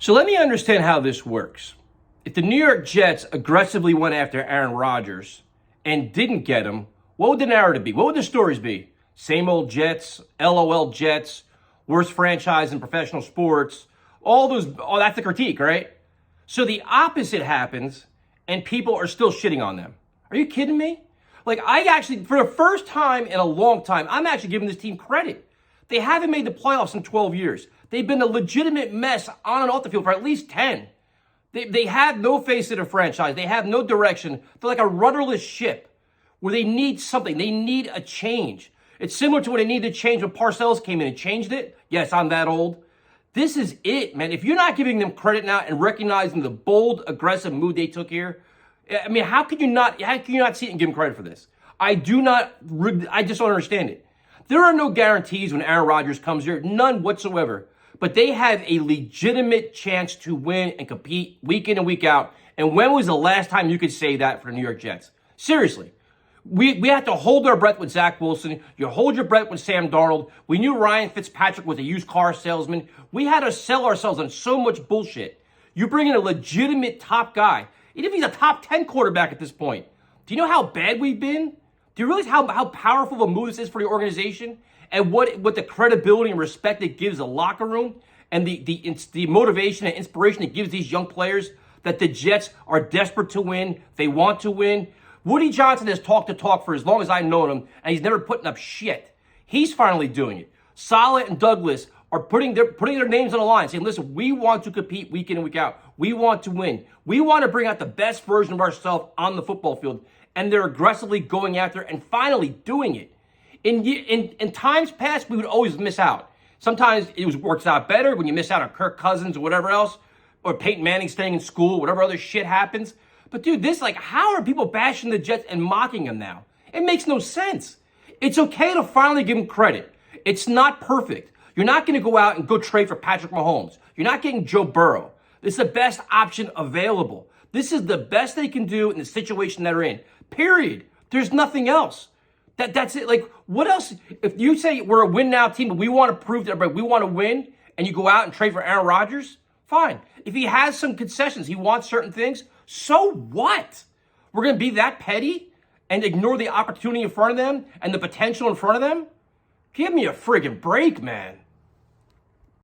So let me understand how this works. If the New York Jets aggressively went after Aaron Rodgers and didn't get him, what would the narrative be? What would the stories be? Same old Jets, LOL Jets, worst franchise in professional sports, all those, oh, that's the critique, right? So the opposite happens and people are still shitting on them. Are you kidding me? Like, I actually, for the first time in a long time, I'm actually giving this team credit. They haven't made the playoffs in 12 years. They've been a legitimate mess on and off the field for at least 10. They have no face to the franchise. They have no direction. They're like a rudderless ship where they need something. They need a change. It's similar to when they needed to change when Parcells came in and changed it. Yes, I'm that old. This is it, man. If you're not giving them credit now and recognizing the bold, aggressive move they took here, I mean, how can you not see it and give them credit for this? I just don't understand it. There are no guarantees when Aaron Rodgers comes here, none whatsoever. But they have a legitimate chance to win and compete week in and week out. And when was the last time you could say that for the New York Jets? Seriously. We have to hold our breath with Zach Wilson. You hold your breath with Sam Darnold. We knew Ryan Fitzpatrick was a used car salesman. We had to sell ourselves on so much bullshit. You bring in a legitimate top guy. Even if he's a top 10 quarterback at this point. Do you know how bad we've been? Do you realize how powerful of a move this is for the organization? And what the credibility and respect it gives the locker room and the motivation and inspiration it gives these young players that the Jets are desperate to win. They want to win. Woody Johnson has talked the talk for as long as I've known him, and he's never putting up shit. He's finally doing it. Saleh and Douglas are putting their names on the line, saying, listen, we want to compete week in and week out. We want to win. We want to bring out the best version of ourselves on the football field. And they're aggressively going after and finally doing it. In times past, we would always miss out. Sometimes it works out better when you miss out on Kirk Cousins or whatever else, or Peyton Manning staying in school, whatever other shit happens. But dude, how are people bashing the Jets and mocking them now? It makes no sense. It's okay to finally give them credit. It's not perfect. You're not going to go out and go trade for Patrick Mahomes. You're not getting Joe Burrow. This is the best option available. This is the best they can do in the situation that they're in. Period. There's nothing else. That's it. Like, what else? If you say we're a win now team, but we want to prove to everybody we want to win, and you go out and trade for Aaron Rodgers, fine. If he has some concessions, he wants certain things, so what? We're going to be that petty and ignore the opportunity in front of them and the potential in front of them? Give me a friggin' break, man.